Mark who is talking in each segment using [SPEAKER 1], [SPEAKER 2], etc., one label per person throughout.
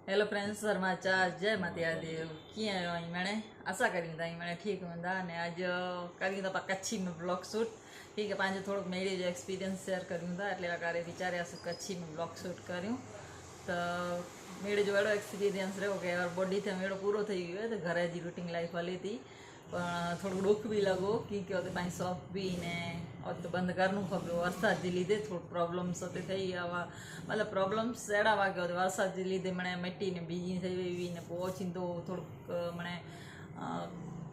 [SPEAKER 1] Hello friends समाचार जय माता देव कीअं आहियो आई मैंने आशा करी था मैंने ठीक हूंदा ने अॼु करी था कच्छी में ब्लॉग शूट ठीक है पंहिंजो थोड़ो मेरे जो एक्सपीरियंस शेयर करूं था એટલે करे विचारियासीं कच्छी में ब्लॉग शूट करूं तो मेरे जो अहिड़ो एक्सपीरियंस रहियो कि बॉडी थे अहिड़ो पूरो थी वियो त घर जी रूटीन लाइफ हले थी पण थोड़ो दुख भी लगो क्योंकि उते पंहिंजी शॉप भी ने उते बंदि करणो खपे वरसाद जे लीधे थोड़ो प्रॉब्लम्स उते थी विया हुआ मतलब प्रॉब्लम्स अहिड़ा हुआ कि वरसाद जे लीधे मणे मिट्टी ने बीजी थी वई हुई ने पोइ थींदो थोड़ोक मणे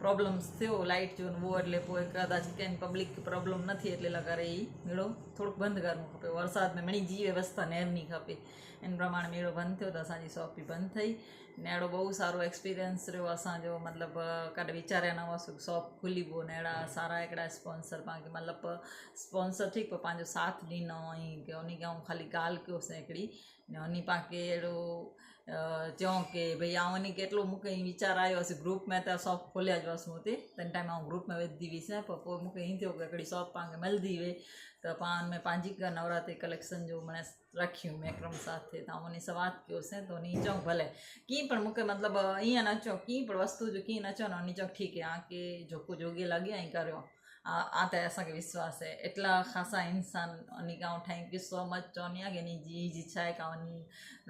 [SPEAKER 1] प्रॉब्लम्स थियो लाइट जो वो એટલે પોइ કદાચ કંઈ પબ્લિક પ્રોબ્લેમ નથી એટલે લગારે એ મેળો થોડુંક બંધ કરવું ખપે વરસાદ में મણી जी व्यवस्था नेरनी खपे इन प्रमाणे मेड़ो बंद थियो त असांजी शॉप बि बंदि થઈ ने अहिड़ो बहु सारो एक्सपीरियंस रहियो असांजो मतिलबु कॾहिं वीचारिया न हुआसीं शॉप खुली पोइ ने अहिड़ा सारा हिकिड़ा स्पॉन्सर पाण मतिलबु स्पॉन्सर ठीकु पर पंहिंजो साथ ॾिनो ऐं की उन खे ऐं ख़ाली ॻाल्हि कयोसीं हिकिड़ी ने उन पाण अहिड़ो चऊं की भई उन खे एतिरो मूंखे वीचार आयो हुअसि ग्रुप में त शॉप खोलिया जो हुअसि हुते तंहिं टाइम ग्रुप में विझी हुईसीं पोइ मूंखे ईअं थियो की हिकिड़ी शॉप पाण खे मिलंदी हुई त पाण में पंहिंजी नवरात्रि कलेक्शन जो मने रखियूं मैक्रम साथ थे त उन से बात कयोसीं त उन चऊं भले कीअं पण मूंखे मतिलबु ईअं न चओ कीअं पण वस्तु जो कीअं न चओ न उन चऊं ठीकु आहे की जोको जोगे लॻे ऐं करियो त असांखे विश्वास आहे एटला ख़ासा इंसान उन खां थैंक यू सो मच चवंदी आहियां की इन जी इच्छा आहे का उन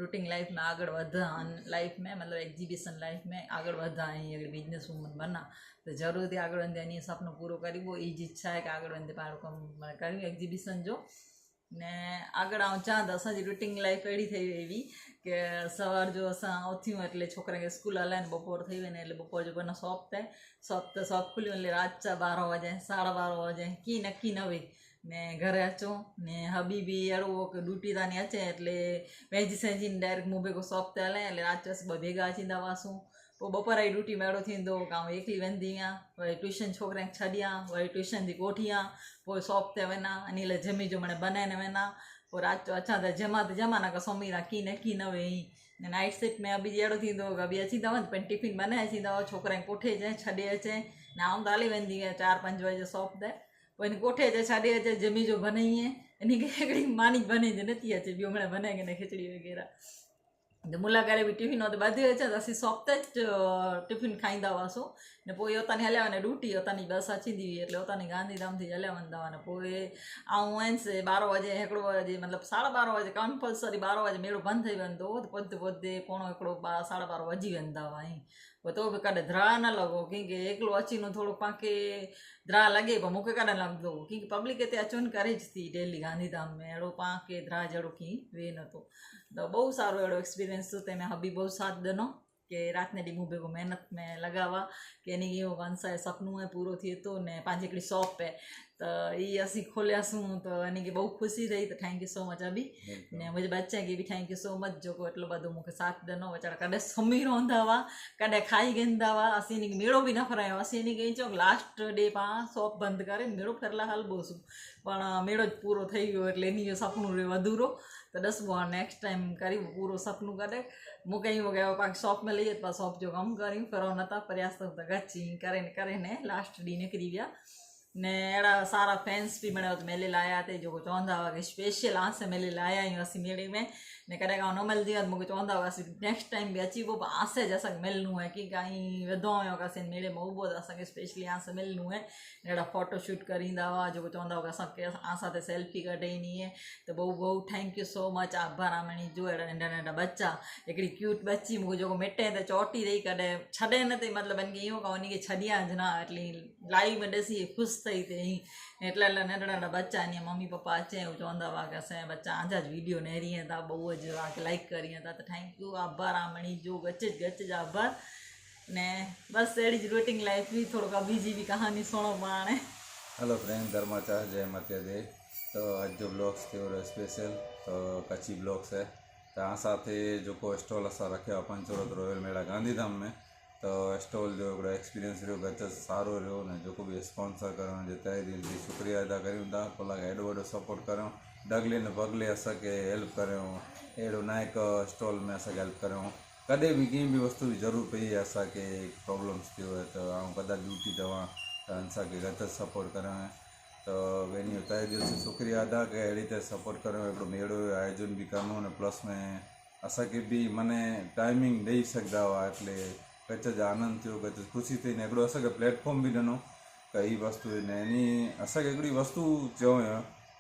[SPEAKER 1] रूटीन लाइफ में આગળ વધા लाइफ में मतलब एग्जीबिशन लाइफ में આગળ વધા ऐं अगरि बिजनेस वूमन बना तो ज़रूर थी આગળ वंदे इन सपनो पूरो करिबो ई जी इच्छा आहे की આગળ वंदे पाण कमु करियूं एग्जीबिशन जो ने આગળ આવું ચાં त असांजी रूटीन लाइफ अहिड़ी थी वई हुई કે સવાર જો असां उथियूं એટલે છોકરા खे स्कूल हलाइनि बपोर थी वञे એટલે बपोर जो पहिरियों शॉप खुली એટલે राति जा 12 वॼे 12:30 वॼे कीअं नकी न हुई ने घरे अचो ने हबी बि अहिड़ो हो की ड्यूटी ताणी अचे એટલે वेझी सैंजी डायरेक्ट मूं भेगो शॉप ते हलाए એટલે राति जो असीं ॿ भेगा अची वेंदा हुआसीं पोइ बपोर जी ड्यूटी में अहिड़ो थींदो की आउं एकली वेंदी आहियां वरी ट्यूशन छोकिरा खे छॾियां वरी ट्यूशन जी कोठियां पोइ शॉप ते वञा इन लाइ जमी जो मने बनाए न वञा पोइ राति जो अचां त जमा न का सुम्ही रहा की न वेही ने नाइट शिफ्ट में अभी अहिड़ो थींदो की अभी अची था वञनि पंहिंजी टिफिन बनाए अची था वञो छोकिरा खे कोठे अचे छॾे अचे ने आउं त हली वेंदी आहियां 4-5 बजे शॉप ते पोइ इन कोठे अचे छॾे अचे जमी जो बनाईए इन खे हिकिड़ी मानी बने जे नथी अचे ॿियो मिड़े बनाए के न खिचड़ी वग़ैरह त मुला करे बि टिफिन हुते ॿधी अचे त असीं शॉप ते टिफिन खाईंदा हुआसीं ने पोइ उतां हलिया वञे ड्यूटी उतां बस अचींदी हुई એટલે उतां गांधीधाम थी हलिया वेंदा हुआ ने पोइ आउं आहिनि 12 वजे 1 वजे मतिलबु 12:30 वजे कंपलसरी 12 वजे मेड़ो बंदि थी वेंदो त पोइ पोणो 12 वजी वेंदा हुआ पोइ तो बि कॾहिं द्रा न लॻो कंहिंखे एकलो अची न थोरो पाणखे द्रा लॻे पर मूंखे कॾहिं लॻंदो क्योंकि पब्लिक हिते अचवञु करे ज थी डेली गांधीधाम में अहिड़ो पाणखे द्रा जहिड़ो कीअं वेह नथो त बहु सारो अहिड़ो एक्सपीरियंस हुते में हबी बहुत साथ ॾिनो कि रात ने ॾींहुं मूं बेगो मेहनत में लॻा हुआ कि इन इहो असांजो सुपिनो आहे पूरो थिए थो ने पंहिंजी हिकिड़ी शॉप आहे त इहा असीं खोलियासीं त इन खे बहु ख़ुशी रही त थैंक यू सो मच अभी ने मुंहिंजे बच्चे खे बि थैंक यू सो मच जेको एतिरो वधो मूंखे साथ ॾिनो वीचारा कॾहिं सुम्ही रहंदा हुआ कॾहिं खाई वेंदा हुआ असीं इन खे मेड़ो बि न फरायो असीं इन खे चयो लास्ट डे पाण शॉप बंदि करे मेड़ो फिरला हलबोसीं पण मेड़ो पूरो थी वियो એટલે इन जो सुपिनो रहियो अधूरो त ॾिसबो आहे नेक्स्ट टाइम करियूं पूरो सुपिनो कॾहिं मूंखे ईअं हो पाण शॉप में लही पाण शॉप जो कमु करियूं फिरो नथा प्रयास त गची करे ने लास्ट ॾींहुं निकिरी विया ने अहिड़ा सारा फैंस बि मिड़े मेले लाइ आया ते जेको चवंदा हुआ की स्पेशल आसे मेले लाइ आया आहियूं असीं मेले में ने कॾहिं खां न मिलंदी आहे त मूंखे चवंदा हुआसीं नेक्स्ट टाइम बि अची पोइ आसे ज असांखे मिलणो आहे की काई वेंदो आहियो असीं मेले में उहो त असांखे स्पेशली आसे मिलणो आहे अहिड़ा फ़ोटो शूट करींदा हुआ जेको चवंदा हुआ असांखे आसां ते सेल्फी कढे ईंदी आहे त बहु थैंक यू सो मच आभार रामणी जो अहिड़ा नंढा बच्चा हिकिड़ी क्यूट बच्ची मूंखे जेको मिटे ते चोटी रही कॾहिं छॾे न ते मतिलबु इनखे इहो का उनखे छॾियां ज न एटली लाइव में ॾिसी ख़ुशि थी थिए एटला नंढा बच्चा इन मम्मी पप्पा अचे चवंदा हुआ कि असांजा बच्चा आजा वीडियो नेरीअ था बहूअ जो आके लाइक करीअ था त थैंक यू आभार रामणी जो गच आभार ने बस अहिड़ी जी रूटीन लाइफ भी थोड़ा कभी जी भी कहानी सुनो पाण
[SPEAKER 2] हेलो फ्रेंड धर्माचार जय माता दे तो आज जो ब्लॉग्स थे वो स्पेशल तो कच्ची ब्लॉग्स है तो साथ जो स्टॉल असा रखा पंचोरत रॉयल मेला गांधीधाम में तो स्टॉल जो एक्सपीरियंस रो गच सारो रो ने जो भी स्पॉन्सर करो जो तय दिल से शुक्रिया अदा करूँ था भला एडो वडो सपोर्ट करो डगले ने बगले असांखे हेल्प करो अहिड़ो ना हिकु स्टॉल में असांखे हेल्प करो कॾहिं बि कंहिं बि वस्तु जी ज़रूरत पई असांखे प्रॉब्लम्स थियो है तो आउं कदाच ड्यूटी दवा तो असांखे गच सपोर्ट करो तो वेनी तय दिल से शुक्रिया अदा कि अहिड़ी तरह सपोर्ट करो हिकिड़ो मेड़ो आयोजन भी करणो ने प्लस में असांखे बि माने टाइमिंग ॾेई सघंदा हुआ एटले गच आनंद थियो, गच ख़ुशी थी ने हिकिड़ो असांखे प्लेटफॉर्म बि ॾिनो त हीअ वस्तु ने नी असांखे हिकिड़ी वस्तु चयो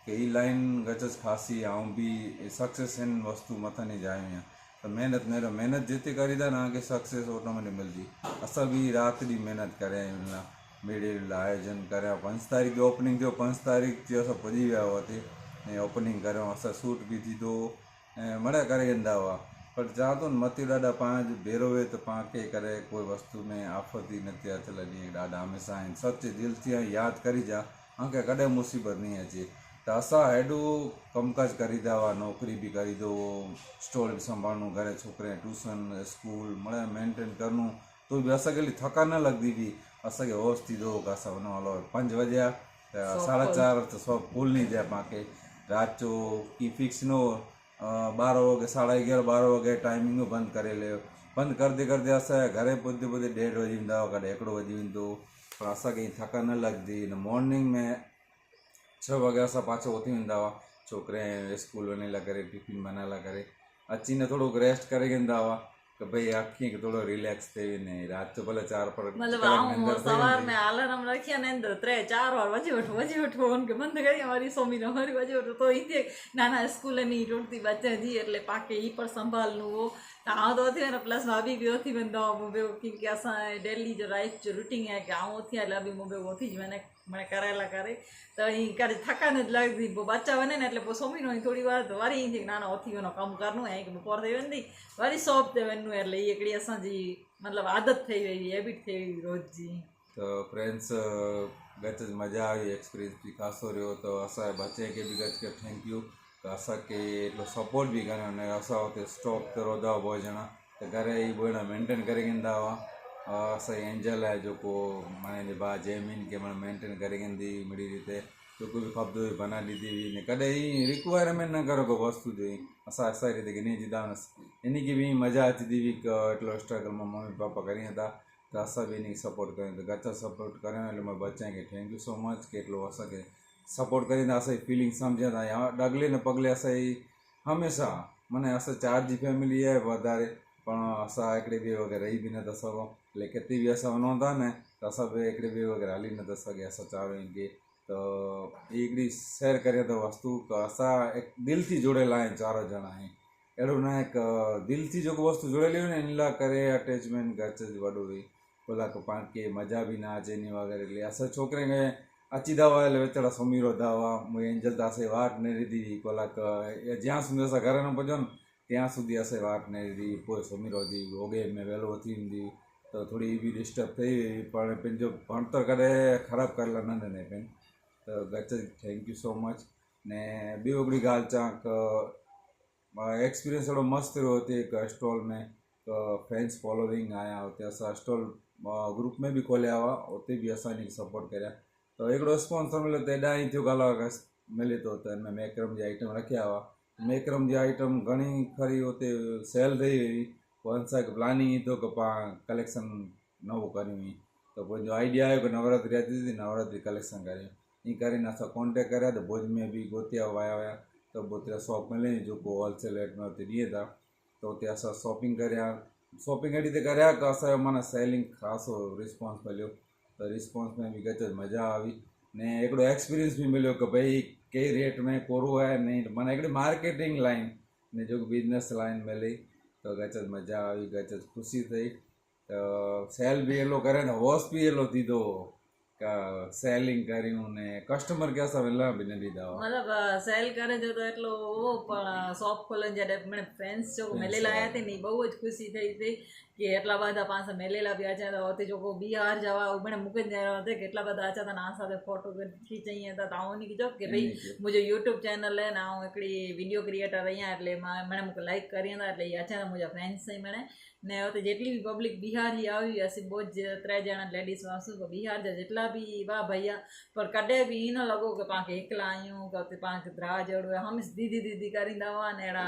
[SPEAKER 2] की हीअ लाइन गच ख़ासी ऐं बि सक्सेस हिन वस्तु मथां ई जायूं आहे त महिनत जिते करी था तव्हांखे सक्सेस ऑटोमेटिक मिलंदी। असां बि राति ॾींहुं महिनत करे आहियूं हिन लाइ मेड़े लाइ आयोजन करिया। 5 तारीख़ जो ओपनिंग थियो, 5 तारीख़ जो असां पुॼी विया हुआसीं ऐं ओपनिंग करियो। असां सूट बि थींदो ऐं मड़ा करे वेंदा हुआ, पर चवां थो न मथे ॾाढा पाण बेरो वे त पाण खे करे कोई वस्तु में आफ़त ई न थिए अचल ॾींहं ॾाढा हमेशह आहिनि। सच दिलि थी यादि करी जा मूंखे कॾहिं मुसीबत नहीं अचे। त असां हेॾो कमकाज करींदा हुआ, नौकिरी बि करींदो हुओ, स्टॉल बि संभालणो, घर छोकिरे ट्यूशन स्कूल मड़ा मेंटेन करणो, तो बि असांखे हली थकान न लॻंदी हुई। असांखे होश थींदो हुओ की असां वञो हलो 5 वॼिया त 4:30 त सभु फुल नहीं जाए पाण रात जो की फिक्स न हो। 12 वगे 11:30 12 वगे टाइमिंग में बंदि करे लियो। बंदि करते करते असांजे घरे पुॼते पुॼते 1:30 वॼी वेंदा हुआ, कॾहिं 1 वॼी वेंदो हुओ, पर असांखे थकान न लॻंदी। हिन मॉर्निंग में 6 वगे असां पाछो उथी वेंदा हुआ, छोकिरे स्कूल वञण लाइ करे टिफिन बनाए लाइ करे अची न थोरो रेस्ट करे वेंदा हुआ कि भई अखियुनि खे थोरो रिलैक्स थिए वञे। राति जो भले 4
[SPEAKER 1] मतलब
[SPEAKER 2] कलाक
[SPEAKER 1] आऊं
[SPEAKER 2] निंदर थी
[SPEAKER 1] सवार
[SPEAKER 2] वेंदी।
[SPEAKER 1] में अलार्म रखिया ने तो 3-4 बार वजी वठो उनके बंद करी हमारी सोमी ने हमारी वजी वठो तो इते नाना स्कूल ની રોડતી બચ્ચા જી એટલે પાકે ઈ પર સંભાળનું हो आऊं तो थी ना प्लस भाभी भी थी वेंदो मुबे कि असां डेली जो लाइफ जो रूटीन है कि आऊं थी એટલે भी मुबे थी मैंने મને કરેલા કરે તો ઈ કરે થકાન જ લાગતી બચ્ચા બને ને એટલે સોમી નો થોડી વાર તો વારી ઈ નાના ઓથી નો કામ કરનું है कि બપોર થઈ વેંદી વારી શોપ તે વેનું એટલે ઈ એકડી અસાં जी मतलब आदत થઈ ગઈ હેબિટ થઈ ગઈ રોજ जी।
[SPEAKER 2] तो फ्रेंड्स गच मज़ा आई, एक्सपीरियंस भी खासो रहो। तो असांजे बच्चे के भी गच के थैंक यू तो असांखे एटलो सपोर्ट भी कयो ने असां हुते स्टॉप ते रहंदा हुआ 2 ॼणा त घरे ई 2 ॼणा मेंटेन करे वेंदा हुआ। असांजी एंजल आहे जेको माने भाउ जैमिन के माना मेंटेन करे वेंदी मिड़ी रीते जेको बि खपंदो हुई बना ॾींदी हुई ने कॾहिं ई रिक्वायरमेंट न करो को वस्तु जो असां असांजी रीते गिनी ॾींदा हुआसीं। इन की भी मज़ा अचंदी हुई की एटलो स्ट्रगल मां मम्मी पापा करियूं था तो असां भी इन्हें सपोर्ट करें तो गच्चा सपोर्ट करें એટલે मैं बच्चे के थैंक यू सो मच के एटलो असांखे सपोर्ट करींदा असांजी फीलिंग सम्झंदा था या अगले न पगले असांजी हमेशह माने असां 4 जी फैमिली आहे वधारे पण असां हिकिड़े ॿिए वगैरह रही बि नथा सघूं એટલે किथे बि असां वञूं था न त असां बि हिकिड़े ॿिए वगैरह हली नथा सघे असां चारों के तो ही हिकिड़ी शेयर करे थो वस्तु की असां दिलि थी जुड़ियल आहियूं चारों ॼणा आहियूं। अहिड़ो न आहे की दिलि थी जेको वस्तु जुड़ियल हुई न इन लाइ करे अटैचमेंट गच वॾो हुई बोला कि पाण खे मज़ा भी ना अचे नी वगैरह ले असां छोकिरे खे अची था हुआ वेचारा सुम्ही रहंदा हुआ। मुंहिंजी एंजल त असांजी वाट न ॾिठी हुई कलाक ज्यां સુધી असां घर न पहुचो न ત્યાં સુધી असांजी वाट न ॾिठी पोइ सुम्ही रहंदी वॻे में वेलो उथी ईंदी त थोरी बि डिस्टर्ब થઈ वई પણ पंहिंजो भणतर कॾहिं ख़राबु करेला न ॾिने पिन। त गच थैंक यू सो मच ने ॿियो हिकिड़ी ॻाल्हि चवां की एक्सपीरियंस एॾो मस्तु रहियो हुते हिकु स्टॉल में फैंस फॉलोइंग आया हुते असां स्टॉल ग्रुप में भी खोलिया हुआ उते भी असां इनखे सपोर्ट करिया तो हिकिड़ो स्पॉन्सर मिलियो त हेॾा ई थियो ॻाल्हि मिले थो त हिन में मैकरम जी आइटम रखिया हुआ। मैकरम जी आइटम घणी खरी हुते सेल થઈ वई पोइ असांखे प्लानिंग ई थियो की पाण कलेक्शन नओं करियूं हुई त पंहिंजो आइडिया आयो की नवरात्रि अचे थी नवरात्रि कलेक्शन करियूं ईअं करे असां कॉन्टेक्ट करिया त भुज में बि गोतिया विया हुया त हुते शॉप मिले जेको होलसेल रेट में हुते ॾिए था त हुते असां शॉपिंग करिया। शॉपिंग अहिड़ी त करिया की असांजो माना सेलिंग ख़ासो रिस्पॉन्स मिलियो त रिस्पॉन्स में बि गच मज़ा आई ने हिकिड़ो एक्सपीरियंस बि मिलियो की भई कई रेट में कोरो आहे नहीं माना हिकिड़ी मार्केटिंग लाइन ने जेको बिजनेस लाइन मिली तो गच मज़ा आई गच ख़ुशी थी तो सेल भी एलो करे न वॉश भी एलो थींदो का सेलिंग करियूं ने कस्टमर के असां मिलण बि न ॾींदा हुआ।
[SPEAKER 1] मतलब सेल करे जो तो એટલો પણ શોપ ખોલન જ્યારે મને ફ્રેન્ડ્સ જો મેલેલા આયા તે ની બહુ જ ખુશી થઈ હતી કે એટલા બધા પાસે મેલેલા બી આચા હતા હોતે જો બિહાર જવા મને મૂકે જ હતા કે એટલા બધા આચા હતા ના સાથે ફોટો ખીચાઈ હતા તાઓની કીધો કે ભાઈ મુझे YouTube चैनल है ना હું એકડી વિડિયો ક્રિએટર અહીંયા એટલે મને મુકે લાઈક કરી હતા એટલે આચા મુझा ફ્રેન્ડ્સ છે મને ने होते जेटली भी पब्लिक बिहार ही आई असी बहुत 3 ॼणा लेडीज वासू तो बिहार जा जेटला भी वाह भैया पर कॾहिं बि ईअं न लॻो की पाण खे एकला आहियूं की हुते पाण खे द्राह जहिड़ो आहे हमेशह दीदी दीदी करींदा हुआ ने अहिड़ा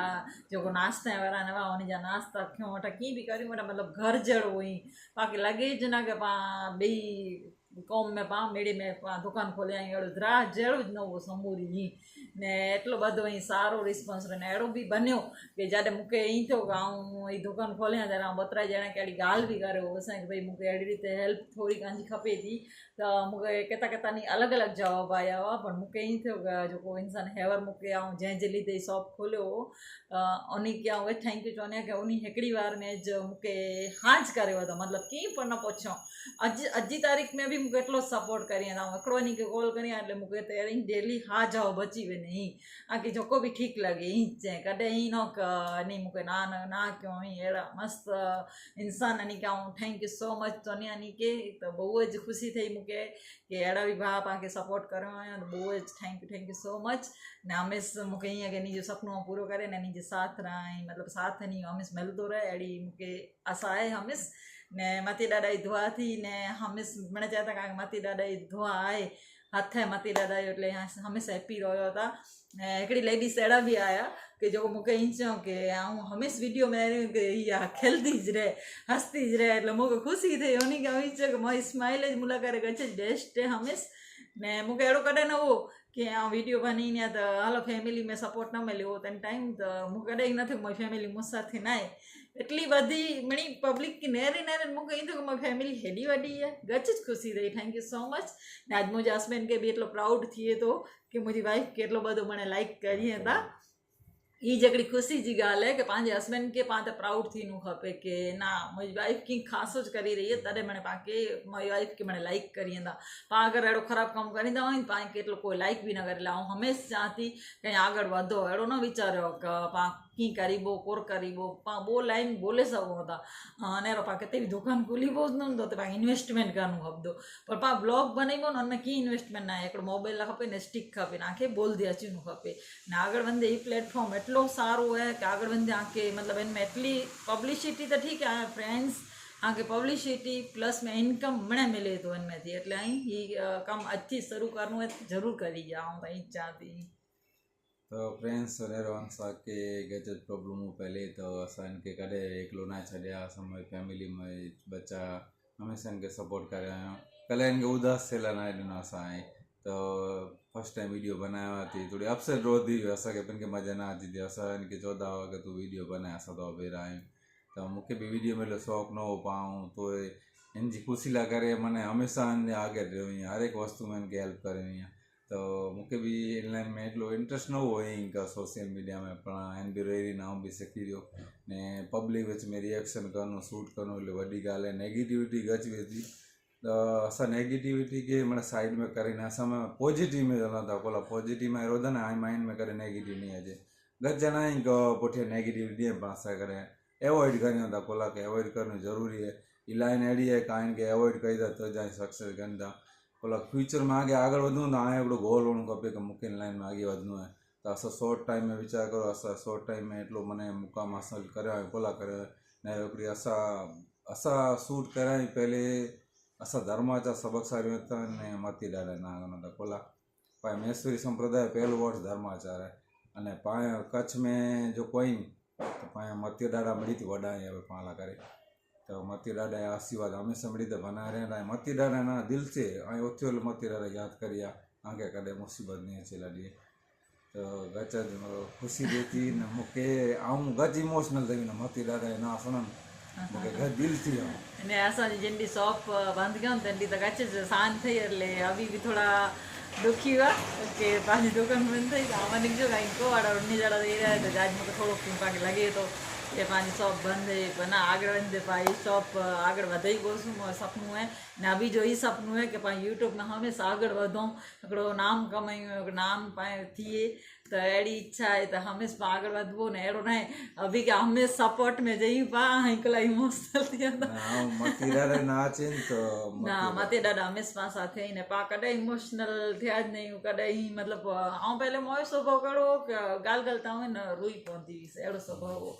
[SPEAKER 1] जेको नाश्ता वारा न हुआ उन जा नाश्ता खयूं वठा कीअं बि करियूं वठा मतिलबु घर जहिड़ो हुई पाण खे लॻे ज न की पाण ॿई કોમ મેં પા મેળી મેં દુકાન ખોલી અહીં એડું દ્રાહ જેડું જ નવું સમૂરી ને એટલો બધો અહીં સારો રિસ્પોન્સ રહે ને એડો બી બન્યો કે જ્યારે મૂકે અહીં થયો કે હું એ દુકાન ખોલ્યા ત્યારે આમ બતરાઈ ॼणा કે अहिड़ी ॻाल्हि बि करे हुअसि कि भई मूंखे अहिड़ी રીતે હેલ્પ થોડી कांजी खपे थी त मूंखे केता केतानी अलॻि अलॻि जवाब आया हुआ पर मूंखे ईअं थियो कि जेको इंसानु हेवर मूंखे ऐं जंहिंजे लीधे शॉप खोलियो हो उन खे उहे थैंक यू चवंदी आहियां कि उन हिकिड़ी बार में ज मूंखे हाँ ज करे वरितो मतिलबु कीअं पियो न पुछो अॼु जी तारीख़ में बि मूंखे एतिरो सपोर्ट करी वेंदा हिकिड़ो ॾींहुं खे कॉल करी એટલે मूंखे त अहिड़ी डेली हा जवाब अची वञे हीअं आकी जेको बि ठीकु लॻे हीअं चए कॾहिं हीअं न क नी मूंखे ना कयो हीअं अहिड़ा मस्तु इंसान यानी कि ऐं थैंक यू सो मच चवंदी आहियां यानी कि त बहू ज ख़ुशी थी मूंखे कि अहिड़ा बि भाउ पाण सपोर्ट करियो आहियां त बहू थैंक यू सो मच ने हमेशह मूंखे ईअं कि इन जो सुपिनो पूरो करे ने इन जे साथ रहां मतिलबु साथ नी हमेशह मिलंदो रहे अहिड़ी मूंखे आशा आहे हमेशह ने मथे ॾाढा ई दुआ थी ने हमेशह મને चए था कि मथे ॾाढा ई दुआ आहे हथ मथे ॾाढा એટલે हमेशह हैप्पी रहियो था ऐं हिकिड़ी लेडीस अहिड़ा बि आया कि जेको मूंखे ईअं चयो कि आऊं हमेशह वीडियो में कि इहा खिलंदी ज रहे हसती ज रहे એટલે मूंखे ख़ुशी થઈ उन खे ईअं चयो कि मां स्माइल ज मुला करे गच बेस्ट हमेशह ने मूंखे अहिड़ो कॾहिं न हो कि वीडियो बनी त हलो फैमिली में सपोर्ट न मिलियो तंहिं टाइम त मूंखे कॾहिं न थियो मारी फैमिली मूं साथे न आहे એટલી બધી મણી પબ્લિક की नेरे नेरे मूंखे ईंदो कि मारी फैमिली हेॾी वॾी आहे गच ज ख़ुशी रही थैंक यू सो मच ने अॼु मुंहिंजे हस्बैंड खे बि एतिरो प्राउड थिए थो कि मुंहिंजी वाइफ खे एतिरो બધો મને लाइक करिए था ई हिकिड़ी ख़ुशी जी ॻाल्हि आहे कि पंहिंजे हस्बैंड खे पाण त प्राउड थियणो खपे कि ना मुंहिंजी वाइफ कीअं ख़ासो करे रही आहे तॾहिं माने पाण खे मुंहिंजी वाइफ खे माने लाइक करी वेंदा पाण अगरि अहिड़ो ख़राबु कमु करींदा आहियूं पाण खे एतिरो कोई लाइक बि न करे ऐं हमेशह चवां थी कि આગળ વધો अहिड़ो न वीचारियो कि पाण कीअं करीबो कोर करीबो पाण ॿ लाइन बोले सघूं था अने पाण किथे बि दुकान खोलीबो न हूंदो त पाण इन्वेस्टमेंट करणु खपंदो पर पाण ब्लॉग बनाईबो न हुनमें कीअं इन्वेस्टमेंट न आहे हिकिड़ो मोबाइल खपे ने स्टिक खपे तव्हांखे बोलदे अचणो खपे ने આગળ वंदे ही प्लेटफॉर्म एटलो सारो है कि આગળ वंदे तव्हांखे मतिलबु इनमें एटली पब्लिसिटी त ठीकु आहे फ्रेंड्स तव्हांखे पब्लिसिटी प्लस में इनकम मणे मिले थो इनमें थी એટલે અહીં ही कमु अॼु शुरू करणो है ज़रूरु करी जाऊं त અહીં चाहियां थी
[SPEAKER 2] तो फ्रेंड्स रहण सां के गैजेट प्रॉब्लम पहले तो असां इनके कॾहिं एकलो न छॾिया असां फैमिली में बच्चा हमेशह इनके सपोर्ट करे आहियूं कल्ह इनके उदास थियल न ॾिनो असां तो फर्स्ट टाइम वीडियो बनाया थी थोड़ी अपसेट रो थी असांखे ॿिनि खे मज़ा न अची थी असां इनके चवंदा हुआ कि तूं वीडियो बनाए असां तो ॿेरा आहियूं त मूंखे बि वीडियो में शौक़ु न हो पाऊं तो इन जी ख़ुशी लाइ करे माने हमेशह इन आगे रहियो आहियां हर हिकु वस्तु में इनके हेल्प करे आहियां तो मूंखे भी इनलाइन में एटलो इंट्रस्ट न हो का सोशल मीडिया में पर आहिनि बि रही ना भी सीखी वियो ने पब्लिक विच में रिएक्शन करणो शूट करणो એટલે वॾी ॻाल्हि आहे नेगेटिविटी गच वेंदी त असां नेगेटिविटी खे माना साइड में करे न असां पॉजिटिव में रहंदा था कोला पॉजिटिव में रोज़ ना माइंड में करे नेगेटिव नहीं अचे गच ॼणा ई पुठियां नेगेटिविटी ॾियनि पाण सां करे एवॉइड करियूं था कोला खे एवॉइड करणु ज़रूरी आहे ई लाइन अहिड़ी आहे का इनखे एवॉइड कई था त जाई सक्सेस कनि था कोला फ्यूचर में आगे वधूं त हाणे हिकिड़ो गोल हुअणु खपे कि मूंखे इन लाइन में आगे वधणो आहे त असां शॉर्ट टाइम में वीचार करो असां शॉर्ट टाइम में एटलो माने मुक़ाम हासिल करियो आहे कोला करियो ने हिकिड़ी असां शूट कराई पहले असां धर्माचा सबक सारियूं था ने मती ॾाढा ना था कोला पाण मैसूरी संप्रदाय पहलो वर्ष धर्माचार आहे अने पाण कच्छ में जो कोई त पाण मती ॾाढा मिली थी वॾा आहियूं पाण लाइ करे तो मती ॾाढा आशीर्वाद हमेशह मिली त बना रहंदा मती ॾाढा ना दिल से ऐं उथियल मती ॾाढा यादि करी आहे तव्हांखे कॾहिं मुसीबत नहीं अचे लॻी तो गच ख़ुशी थिए थी न मूंखे ऐं गच इमोशनल थी न मती ॾाढा ना सुननि मूंखे गच दिल थी वियो
[SPEAKER 1] ने असांजी जिन ॾींहुं शॉप बंदि कयूं तंहिं ॾींहुं त गच जो शांत થઈ એટલે अभी भी थोड़ा दुखी हुआ कि पंहिंजी दुकान बंदि થઈ त वञी जो काई को वारा उन जहिड़ा थी रहिया त जाज मूंखे थोरो पाण लॻे थो कि पंहिंजी शॉप बंदि है पर ना आगे वञे पाई शॉप आगे वधे ई कोसि सपनो है ने अभी जो ही सपनो है कि पाण यूट्यूब में हमेशह आगे वधूं हिकिड़ो नाम कमायूं हिकिड़ो नाम पाण थिए तो अहिड़ी इच्छा है तो हमेशह पाण आगे वधबो ने अहिड़ो न आहे अभी कि हमेशह सपोर्ट में जई पाण हिकिड़ा इमोशनल थी वेंदा
[SPEAKER 2] मती ॾाढा ना अचनि तो
[SPEAKER 1] ना मथे ॾाढा हमेशह पाण साथे ई ने पाण कॾहिं इमोशनल थिया ज नहीं कॾहिं मतिलबु ऐं पहले मोयो स्वभाव कहिड़ो ॻाल्हि ॻाल्हि तां न रोई पवंदी हुईसि अहिड़ो स्वभाव हो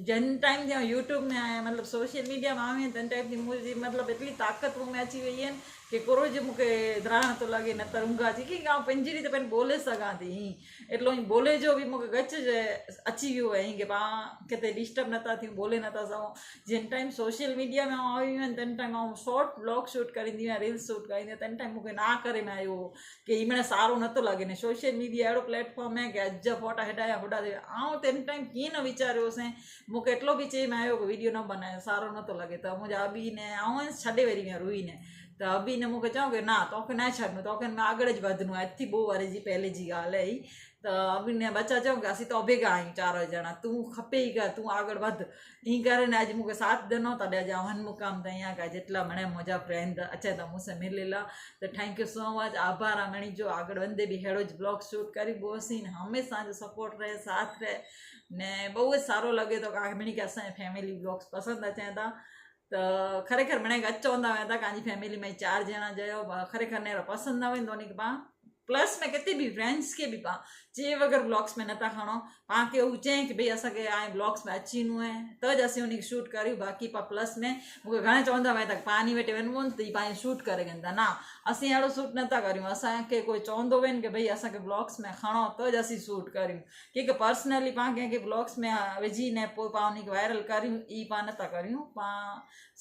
[SPEAKER 1] जन टाइम ते यूट्यूब में आया मतिलबु सोशल मीडिया में आहियूं तंहिं टाइप जी मुंहिंजी मतिलबु एतिरी ताक़त में अची वई आहिनि कि कोरो जे मूंखे धराइण थो लॻे न त ऊंघा थी की आउं पंहिंजी रीति पंहिंजी ॿोले सघां थी एतिरो ई ॿोले जो बि मूंखे गच जे अची वियो आहे की पाण किथे डिस्टर्ब नथा थियूं ॿोले नथा सघूं जिन टाइम सोशल मीडिया में आऊं आई आहिनि तिन टाइम आउं शॉर्ट ब्लॉग शूट कंदी आहियां रील्स शूट कंदी आहियां तिन टाइम मूंखे ना करे में आयो की हींअर सारो नथो लॻे ने सोशल मीडिया अहिड़ो प्लेटफॉर्म आहे की अॼु फोटा हेॾा होॾा थिया आउं तिन टाइम कीअं न वीचारियोसीं मूंखे एतिरो बि चई में आयो की वीडियो न बनाए सारो नथो लॻे त मुंहिंजा अबी ने आउं छॾे वरी में रुई ने त अबी ने मूंखे चयो की ना तोखे न छॾिणो तोखे में अॻिते ज वधणो आहे अथी ॿो वारे जी पहले जी ॻाल्हि आहे ई त अबी ने बच्चा चयो की असीं तो भेगा आहियूं चारो ॼणा तूं खपे ई कर तूं अॻिते वध ईअं करे ने अॼु मूंखे साथ ॾिनो तॾहिं अॼु आउं हिन मुक़ाम ताईं आहियां की जेतिरा मणे मुंहिंजा फ्रेंड अचे त मूंसां मिलियला त थैंक यू सो मच आभार आहे मणी जो अॻिते वंदे बि अहिड़ो ज ब्लॉग शूट करी बोसीं ने हमेशह जो सपोर्ट रहे साथ रहे ने બહુ જ સારો લગે તો મણી કે અસાંजे फैमिली ब्लॉग्स पसंदि अचनि था त ખરેખર મને ગચ चवंदा हुआ था पंहिंजी फैमिली में 4 ॼणा चयो ખરેખર ने पसंदि न वेंदो नी की पाण प्लस में किथे बि फ्रेंड्स के बि पाण चए वग़ैरह ब्लॉग्स में नथा खणो पाण खे हू चई की भई असांखे हाणे ब्लॉग्स में अची वञिणो आहे त ज असीं उनखे शूट करियूं बाक़ी पाण प्लस में मूंखे घणे चवंदा हुआ त पाणी वेठे वञिबो त ई पाण शूट करे वेंदा था न असीं अहिड़ो शूट नथा करियूं असांखे कोई चवंदो वेन की भई असांखे ब्लॉग्स में खणो त ज असीं शूट करियूं कंहिंखे पर्सनली पाण कंहिंखे ब्लॉग्स में विझी ने पोइ पाण उनखे वायरल करियूं ई पाण नथा करियूं पाण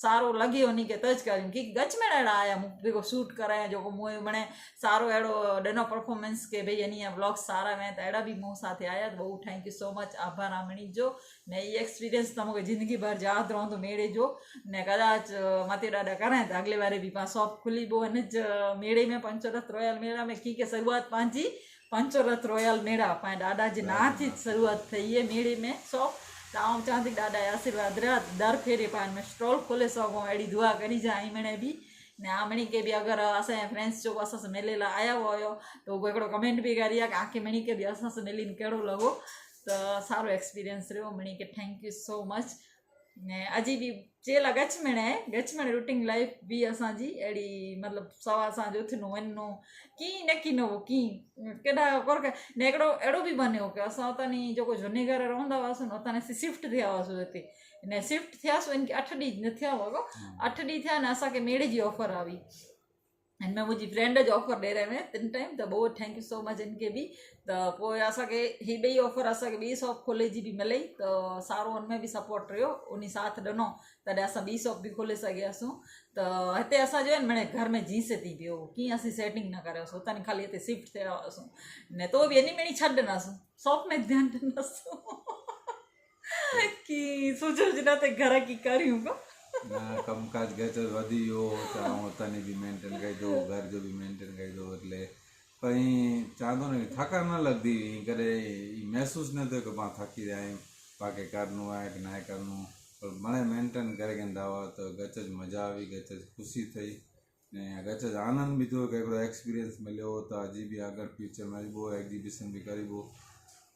[SPEAKER 1] सारो लॻे उनखे त ज करियूं की गच में अहिड़ा आया मूंखे जेको शूट कराया जेको मूं मणे सारो अहिड़ो ॾिनो परफॉर्मेंस के भई इन ब्लॉग्स सारा में त अहिड़ा बि मूं साथ आया त बहु थैंक यू सो मच आभार आहे मणी जो ने ई एक्सपीरियंस त मूंखे ज़िंदगी भर यादि रहंदो मेड़े जो ने कदाच मथे ॾाढा कराए त अॻिले वारे बि पाण शॉप खुली बो हिन मेड़े में पंचरथ रॉयल मेड़ा में की शुरूआत पंहिंजी पंचरथ रॉयल मेड़ा पाण ॾाढा जी ना थी शुरूआत थी है मेड़े में शॉप त आउं चवां थी ॾाढा आशीर्वाद रहिया दर फेरे पाण में स्टॉल खोले सघूं अहिड़ी दुआ करी जा मणे बि ने मणी के बि अगरि असांजे फ्रेंड्स जो असां सां मिलियल आया हुयो त उहो हिकिड़ो कमेंट बि करी आहे की आख़िर मणी के बि असां सां मिलीने कहिड़ो लॻो त सारो एक्सपीरियंस रहियो मणी के थैंक यू सो मच ने अजी बि चेला गच में रूटीन लाइफ बि असांजी अहिड़ी मतिलबु सवा असांजो उथिणो वञिणो कीअं न की न हो कीअं केॾा कोर ने हिकिड़ो अहिड़ो बि बनियो की असां उतां जेको झूने घर रहंदा हुआसीं न उतां असीं शिफ्ट थिया हुआसीं हिते ने शिफ्ट थियासीं इनखे 8 ॾींहं न थिया हुआ 8 ॾींहं थिया ने असांखे मेड़े जी ऑफर आई हिन में मुंहिंजी फ्रेंड जो ऑफर ॾेई रहे में 3 टाइम त बहुत थैंक यू सो मच इनके बि त पोइ असांखे हीअ ॿई ऑफर असांखे ॿी शॉप खोले जी बि मिलई त सारो हुनमें बि सपोर्ट रहियो उन साथ ॾिनो तॾहिं असां ॿी शॉप बि खोले सघियासीं त हिते असां जो आहे न घर में जींस थी पियो कीअं असीं सेटिंग न करियोसीं हुतां ख़ाली हिते शिफ्ट थिया हुआसीं ने तो बि इन में ई छॾ ॾिनासीं शॉप में ध्यानु ॾिनोसीं की सोचो जी न ते घर की करियूं
[SPEAKER 2] ना कमकाज घर जो वधी वियो त आउं हुतां बि मेंटेन कई दो घर जो बि मेंटेन कई दो એટલે कहीं चाहंदो न थकान न लगदी हुई करे महसूस न थियो कि पाण थकी रहिया आहियूं पाके करिणो आहे कि न करिणो पर मणे मेंटेन करे वेंदा हुआ त गच जी मज़ा आई गच जी ख़ुशी थी ऐं गच जो आनंद बि थियो कि हिकिड़ो एक्सपीरियंस मिलियो त अॼु बि अगरि फ्यूचर में अॼु एग्जीबिशन बि करिबो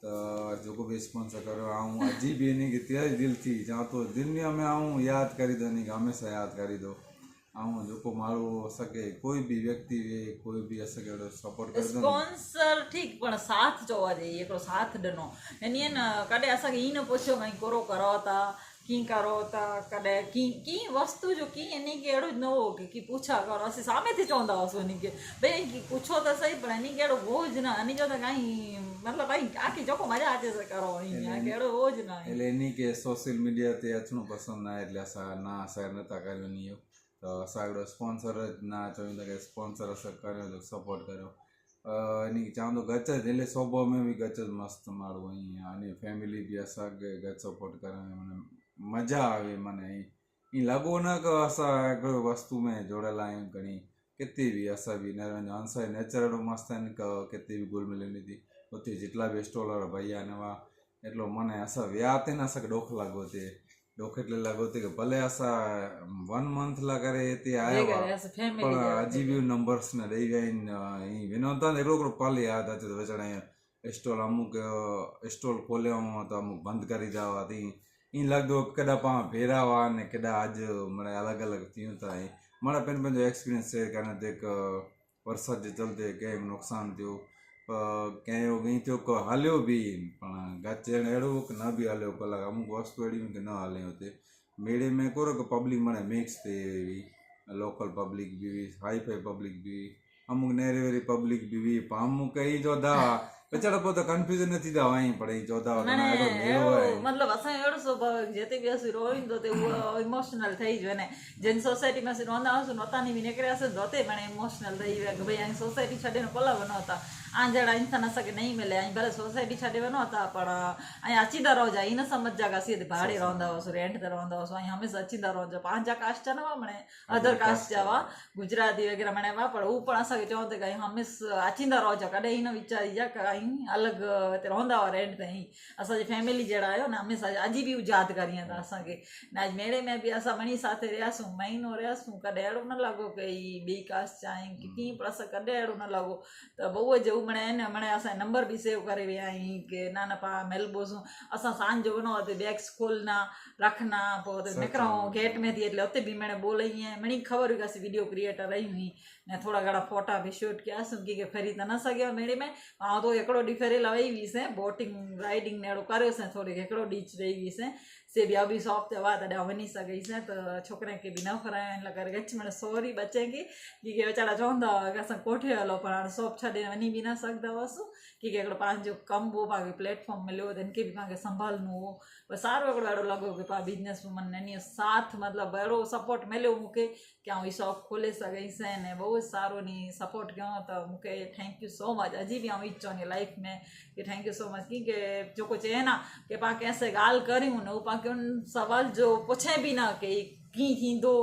[SPEAKER 2] त जेको बि स्पॉन्सर करियो ऐं अॼु बि इन खे तेज दिलि थी चवां थो दुनिया में आऊं यादि करी थो इन खे हमेशह यादि करी थो ऐं जेको माण्हू असांखे कोई बि व्यक्ति हुए कोई बि असांखे अहिड़ो सपोर्ट करे
[SPEAKER 1] स्पॉन्सर ठीकु पण साथ चओ आहे हिकिड़ो साथ ॾिनो यानी न कॾहिं असांखे ईअं न पुछियो भई कोरो करो था कीअं करो था कॾहिं कीअं वस्तु जो कीअं इन खे अहिड़ो न हो की पुछा करो असीं साम्हूं थी चवंदा हुआसीं उन खे भई पुछो त सही पर इन खे अहिड़ो बोझ न इन जो त काई मतिलबु भई आखिर जेको मज़ा अचे से करो ईअं अहिड़ो बोझ न आहे
[SPEAKER 2] એટલે इन खे सोशल मीडिया ते अचणो पसंदि न आहे એટલે असां ना असां नथा करियूं इहो त असां हिकिड़ो स्पॉन्सर न चवूं था की स्पॉन्सर असां करियो त सपोर्ट करियो इन खे चवंदो गच दिलि स्वभाव में बि गच मस्तु माण्हू ईअं अने फैमिली बि असांखे गच सपोर्ट करण में माना मज़ा आवे माना ईअं लॻो न की असां हिकिड़ो वस्तु में जुड़ियल आहियूं खणी किथे बि असां बि न असांजो नेचर एॾो मस्तु आहिनि की किथे बि घुल मिल थी उते जेतिरा बि स्टॉल वारा भैया न हुआ एतिरो माना असां विया ते न असांखे ॾोख लॻो थिए ॾोख એટલે लॻो थिए की भले असां 1 मंथ लाइ करे हिते आया हुआ पर अॼु बि नंबर्स न ॾेई विया आहिनि ईअं विनो था हिकिड़ो हिकिड़ो पल यादि अचे थो वीचारा स्टॉल अमुक स्टॉल खोलियो हुओ त अमुक बंदि करे ॾिया हुआ त ईअं लॻंदो केॾा पाण भेरा हुआ ने केॾा अॼु माना अलॻि अलॻि थियूं था ऐं माना पंहिंजो एक्सपीरियंस शेयर करण ते हिकु बरसाति जे चलते कंहिं नुक़सानु थियो कंहिंजो ईअं थियो की हलियो बि पाण गच अहिड़ो की न बि हलियो कलाक अमुक वस्तू अहिड़ियूं की न हले हुते मेड़े में कोरो की पब्लिक माना मिक्स थिए हुई लोकल पब्लिक भी हुई, हाई फाई पब्लिक भी हुई, अमुक नेरे वेरी पब्लिक भी हुई, पर अमुक कई चौधा वेचारा पोइ कन्फ्यूजन थी था वहीं पर चौधा
[SPEAKER 1] મને
[SPEAKER 2] कना एडो मेरो है
[SPEAKER 1] એવું મતલબ અસાं અहिड़ो સ્વભાવ જેતે બી અसीं રોઈન તો તે ઉहो ઇમોશનल થઈ જ ને જેન સોસાયટી માં અसीं रहंदा हुआसीं नोतानी बि निकिरिया हुआसीं तो ते पाण इमोशनल ठही विया कि भई ऐं सोसाइटी छॾे पला वञो था आ जहिड़ा इंसान असांखे नहीं मिले ऐं भले सोसाइटी छॾे वञो था पर ऐं अचींदा रहो जा इन समझ जा असीं हिते भाड़े रहंदा हुआसीं रेंट ते रहंदा हुआसीं ऐं हमेशा अचींदा रहो जा पंहिंजा कास्ट जा न हुआ मणे अदर कास्ट जा हुआ गुजराती वग़ैरह मणे हुआ पर हू पण असांखे चवनि ते कि हमेशा अचींदा रहो जा कॾहिं हिन वीचारी जा कई अलॻि हिते रहंदा हुआ रेंट ते ई असांजी फैमिली जहिड़ा आहियो न हमेशा अॼु बि यादि करींदा था असांखे न अॼु मेड़े में बि असां मणी साथे रहियासीं महीनो रहियासीं कॾहिं अहिड़ो न लॻो की ॿी कास्ट जा आहियूं की कीअं पर असां कॾहिं अहिड़ो न लॻो त बहूअ जो मणे न मणे असांजो नंबर बि सेव करे विया आहियूं की न न पा मिलबोसूं असां सांझ जो वञो हुते बैग्स खोलना रखना पोइ हुते निकिरूं गेट में थी એટલે हुते बि मणे बोले ईअं मणी ख़बर हुई कि असीं वीडियो क्रिएटर रही हुई ने थोरा घणा फोटा बि शूट कयासीं की फरी त न सघियो मेड़े में ऐं तो हिकिड़ो ॾींहुं फेरियल वई हुईसीं बोटिंग राइडिंग ने अहिड़ो करियोसीं थोरी हिकिड़ो ॾींहुं रही हुईसीं से बि अभी शॉप ते हुआ तॾहिं वञी सघईसीं त छोकिरे खे बि न फरायो हिन लाइ करे गच में सॉरी बचे की वीचारा चवंदा हुआ कि असां कोठे हलो पर हाणे शॉप छॾे वञी बि न सघंदा हुआसीं की हिकिड़ो पंहिंजो कमु हो पाण प्लेटफॉर्म मिलियो त हिनखे बि पाण खे संभालणो हो पर सारो हिकिड़ो अहिड़ो लॻो की पाण बिजनेस वूमन ने साथ मतिलबु अहिड़ो सपोर्ट मिलियो मूंखे कि आउं हीअ शॉप खोले सघईसीं ऐं बहुत सारो नी सपोर्ट कयो त मूंखे थैंक यू सो मच अॼु बि आउं ई चवंदी लाइफ में कि थैंक यू सो मच की जेको चए न कि पाण कंहिंसे ॻाल्हि करियूं न उहो पाण खे उन सवाल जो पुछे बि न की कीअं थींदो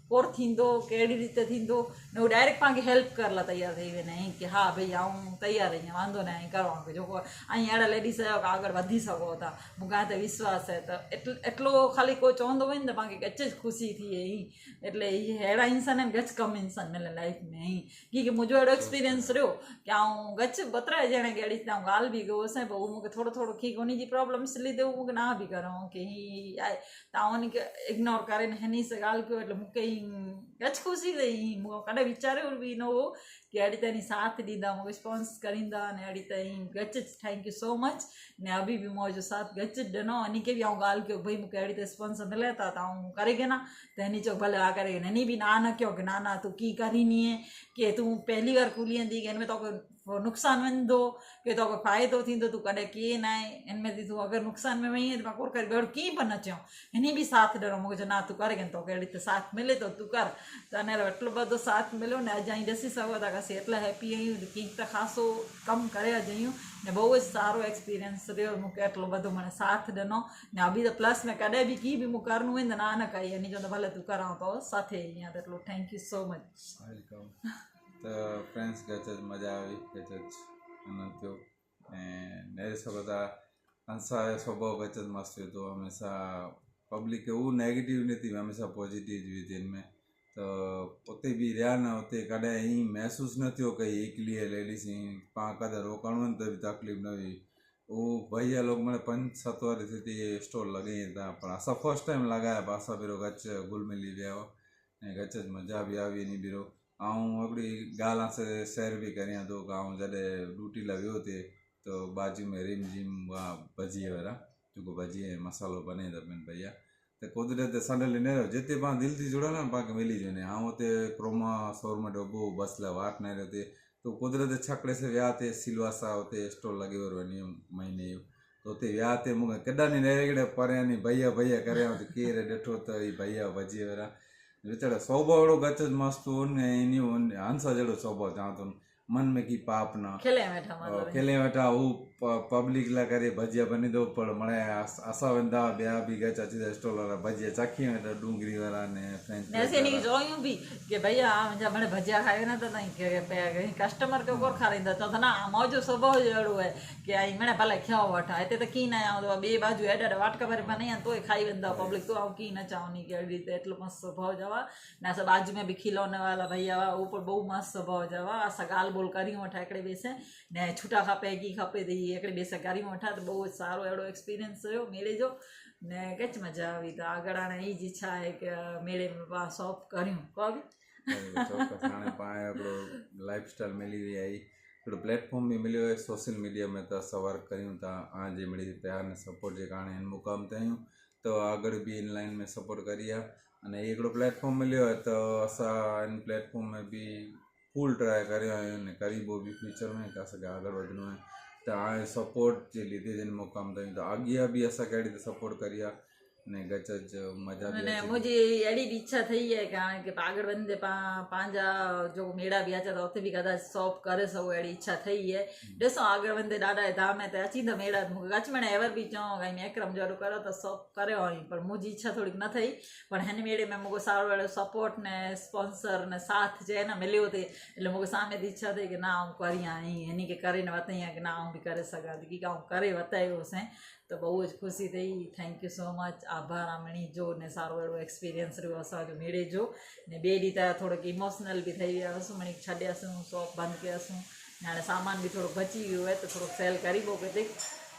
[SPEAKER 1] कोर थींदो कहिड़ी रीति थींदो न उहो डायरेक्ट पाण खे हेल्प करण लाइ तयारु थी वेंदा आहिनि कि हा भई आउं तयारु आहियां वांदो न आहे करो जेको ऐं अहिड़ा लेडीस आहियो कि अॻिते वधी सघो था मूंखां ते विश्वास आहे त एतिरो ख़ाली कोई चवंदो वञे त पाण खे गच ख़ुशी थिए ई એટલે अहिड़ा इंसान आहिनि गच कम इंसान मिले लाइफ में ई की मुंहिंजो अहिड़ो एक्सपीरियंस रहियो कि आउं गच बतरा ॼणे के अहिड़ी तव्हां ॻाल्हि बि कयोसीं पोइ उहो मूंखे थोरो थोरो की उन जी प्रॉब्लम्स लीधे उहो मूंखे ना बि करो की हीअ आहे तव्हां उनखे इग्नोर करे हिन से ॻाल्हि कयो એટલે मूंखे ई गच ख़ुशी थी मूं कॾहिं वीचारियो बि न हो कि अहिड़ी ताईं साथ ॾींदा मूंखे रिस्पॉन्स करींदा अने अहिड़ी ताईं गच थैंक यू सो मच ने अभी बि मुंहिंजो साथ गच ॾिनो हिन खे बि आउं ॻाल्हि कयो भई मूंखे अहिड़ी त रिस्पॉन्स मिले था त आउं करे के न त हिन चयो भले हा करे हिन बि ना न कयो कि ना तूं कीअं करींदी कि तूं पहली बार खुली वेंदी कि हिन में तोखे नुक़सानु वेंदो कि तोखे फ़ाइदो थींदो तूं कॾहिं कीअं न आहे हिन में तूं अगरि नुक़सान में वई त मां कोर करे ॿियो कीअं बि न चयो हिन बि साथ ॾिनो मूंखे चयो ना तूं करे के तोखे अहिड़ी त साथ मिले थो तूं कर त अने एतिरो बधो साथ मिलियो ने अॼु आई ॾिसी सघो था कि असीं एतिरा हैप्पी आहियूं कीअं त ख़ासो कमु करे अॼु आहियूं ने बहुत सारो एक्सपीरियंस रहियो मूंखे एतिरो बधो माने साथ ॾिनो ने अभी त प्लस में कॾहिं बि कीअं बि मूंखे करिणो आहिनि त ना न कई हिन चयो त भले तूं करां तो साथे ईअं त एतिरो thank you so much
[SPEAKER 2] welcome तो फ्रेंड्स गच मज़ा आई गच आनंद थियो ऐं ॾेई सघो था असांजो स्वभाव गच मस्तु हुयो तो हमेशा पब्लिक खे उहो नेगेटिव न थी हमेशा पॉजिटिव हुई थी हिन में तो उते बि रहिया न उते कॾहिं ईअं महसूसु न थियो कि हिकिड़ी लेडीस ईअं पाण कॾहिं रोकणो आहिनि त बि तकलीफ़ न हुई वो भैया लोग मैंने 5-7 वारी थी स्टॉल लगे था पर असां फर्स्ट टाइम लगाया पर असां बिरो गच घुल मिली विया हुआ ऐं गच मज़ा बि आई नी बिरो ऐं हिकिड़ी ॻाल्हि से शेयर बि करियां थो कि ऐं जॾहिं ड्यूटी लाइ वियो थिए तो बाजू में रिम जिम हुआ भजिए वारा जेको भजिए ऐं मसालो बने था पिन भैया तो कुदरत सडनली न रहियो जिते पाण दिलि थी जुड़ो न पाण खे मिली वञे ऐं हुते क्रोमा शोरूम डोबो बस लाइ वाट न रहियो थिए तो कुदरत छकड़े से विया थे सिलवासा हुते स्टॉल लॻे वारो वञी महीने जो तो हुते विया थे मूंखे केॾा नी नेड़े परियां नी भैया भैया करे केरु ॾिठो त ही भैया भजिए वारा वीचारा स्वभाव अहिड़ो गच मस्तु हुन ऐं इन हंस जहिड़ो स्वभाव चवां थो मन में की पाप न
[SPEAKER 1] खिले वेठा मतिलबु
[SPEAKER 2] खेले वेठा हू पब्लिक लाइ करे भजिया बनी दो पर मणे असां वेंदा ॿिया बि गच अची था स्टॉल वारा भजिया चाखी वेठा डूंगरी वारा ने फ्रेंच
[SPEAKER 1] ने असीं हिनखे चयूं बि कि भैया मुंहिंजा हाणे भजिया खाए न त तव्हां कस्टमर खे कोर खाराईंदा चओ त न मुंहिंजो स्वभाव जहिड़ो आहे कि आई मिणे भले खियो वठा हिते त कीअं न आया ॿिए बाजू हेॾा वाटका भरे माने तोए खाई वेंदा पब्लिक तो ऐं कीअं न चवनी कि अहिड़ी रीते एतिरो मस्तु स्वभाव जा हुआ ने असां बाजू में बि खिलौने वाला भैया हुआ उहो पण बहु मस्तु स्वभाव जा हुआ असां ॻाल्हि ॿोल करियूं वठा हिकिड़े ॿिए से ने छुटा खपे की खपे त हिकिड़े ॿिए सां करियूं वठा त बहुत सारो अहिड़ो एक्सपीरियंस रहियो मेले जो ने गच मज़ा आई त अगरि हाणे ई जी इच्छा आहे कि मेले में पाण शॉप करियूं को बि
[SPEAKER 2] चौकस हाणे पाण हिकिड़ो लाइफ स्टाइल मिली वई आहे हिकिड़ो प्लेटफॉर्म बि मिलियो आहे सोशल मीडिया में त असां वर्क करियूं था हाणे जे मिड़ी प्यार ने सपोर्ट जे कारण हिन मुक़ाम ते आहियूं तो आगे भी इन लाइन में सपोर्ट करिए अने हिकिड़ो प्लेटफॉर्म मिलियो है तो असां इन प्लेटफॉर्म में भी फुल ट्राई करियो अने करीबो भी फ्यूचर में कि असांखे आगे वधणो है तो हाणे सपोर्ट जे लीधे जिन मौक़ाम ताईं तो अॻियां बि असांखे अहिड़ी રીતે सपोर्ट करिए ने गजज मज़ा बि
[SPEAKER 1] અને
[SPEAKER 2] अचे
[SPEAKER 1] मुझे अड़ी भी इच्छा थी है कारण के आगे वधंदे पंहिंजा जो मेड़ा बि अचा त उते बि कदाच शॉप करे सघो अहिड़ी इच्छा थी है ॾिसो आगे वधंदे ॾाढा धाम ते अची त मेड़ा मूंखे कच्छ में एवर बि चओ भई मैक्रम जहिड़ो करो त शॉप करियो हुई पर मुंहिंजी इच्छा थोड़ी न थी पर हिन मेड़े में मूंखे सारो अहिड़ो सपोर्ट ने स्पॉन्सर ने साथ जे न मिलियो थिए એટલે मूंखे सामे थी इच्छा थी कि ना आऊं करी आई हिन खे करे न वरितई आहे कि ना आऊं बि करे सघां थी की आऊं करे वतायोसीं तो बहुत खुशी थी थैंक यू सो मच आभार आमणी जो ने सारो अहिड़ो एक्सपीरियंस रहियो असांजो मेड़े जो ने ॿिए ॾींहुं त थोड़ोक इमोशनल बि ठही वियासीं मणी छॾियासीं शॉप बंदि कयासीं हाणे सामान बि थोड़ो बची वियो आहे त थोड़ो सेल करी पोइ किथे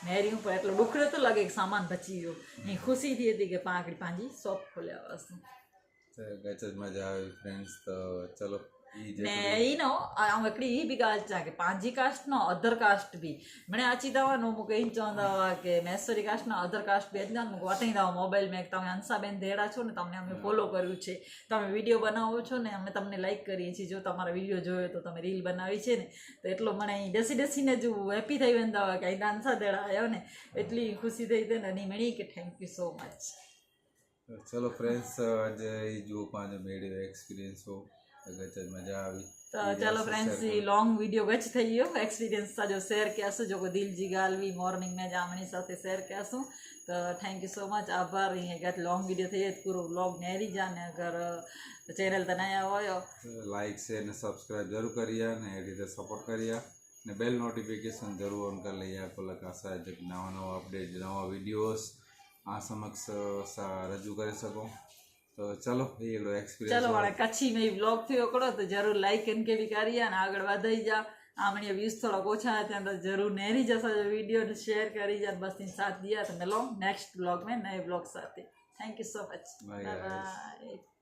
[SPEAKER 1] मेरियूं पर एटलो ॾुख थो लॻे कि सामान बची वियो ईअं ख़ुशी थिए थी कि पाण हिकिड़ी पंहिंजी शॉप खोलिया हुआसीं
[SPEAKER 2] गजज मज़ा आई फ्रेंड्स तो चलो
[SPEAKER 1] ने ई न ऐं हिकिड़ी ई बि ॻाल्हि चवां की पंहिंजी कास्ट न अदर कास्ट बि मिणे अची अथव न मूंखे ईअं चवंदा हुआ की મેસોરી કાસ્ટ ન અધર કાસ્ટ બી હતા મૂંखे વટાઈંदा हुआ મોબાઈલ में તમે હંસાબેન દેડા છો ને તમને અમે ફોલો કર્યું છે તમે વિડીયો બનાવો છો ને અમે તમને લાઈક કરીએ છીએ જો તમારા વિડીયો જોયો તો તમે રીલ બનાવી છે ને તો એટલો મને અહીં બેસી બેસીને જ હેપી થઈ વેંदा हुआ કે અહીં હંસા દેડા આવ્યો ને એટલી ખુશી થઈ હતી ને એની મળી કે થેન્ક यू सो मच
[SPEAKER 2] चलो फ्रेंड्स अज जो पाँच मेड़े एक्सपीरियंस हो गजज मज़ा आई
[SPEAKER 1] तो चलो फ्रेंड्स ये लॉन्ग वीडियो गच थी वियो एक्सपीरियंस सॼो शेयर कयासीं जेको दिलि जी ॻाल्हि हुई मॉर्निंग में जामणी साथे शेयर कयासीं तो थैंक यू सो मच आभार हीअं गत लॉन्ग वीडियो थी पूरो व्लॉग नेरी जा ने अगरि चैनल ते नया हुयो
[SPEAKER 2] लाइक शेयर ने सब्सक्राइब जरूर करिए ने अहिड़ी રીતે सपोर्ट करिए ने बेल नोटिफिकेशन जरूर ऑन कर लिया को लगा सा जब नवा नवा अपडेट नवा वीडियोस आ समक्ष सा रजू करे सको तो चलो ये एड़ो एक्सपीरियंस
[SPEAKER 1] चलो हाणे कच्छी में व्लॉग थी हिकिड़ो तो ज़रूर लाइक इनके भी करिए अने आगळ वधाई जा आमणी व्यूज़ थोड़ा ओछा थिया तो जरूर नेरी जा असांजो वीडियो शेयर करी जा बस इन साथ दिया तो मिलो नेक्स्ट व्लॉग में नए व्लॉग साथ thank you so much
[SPEAKER 2] Bye,
[SPEAKER 1] bye
[SPEAKER 2] guys.
[SPEAKER 1] Bye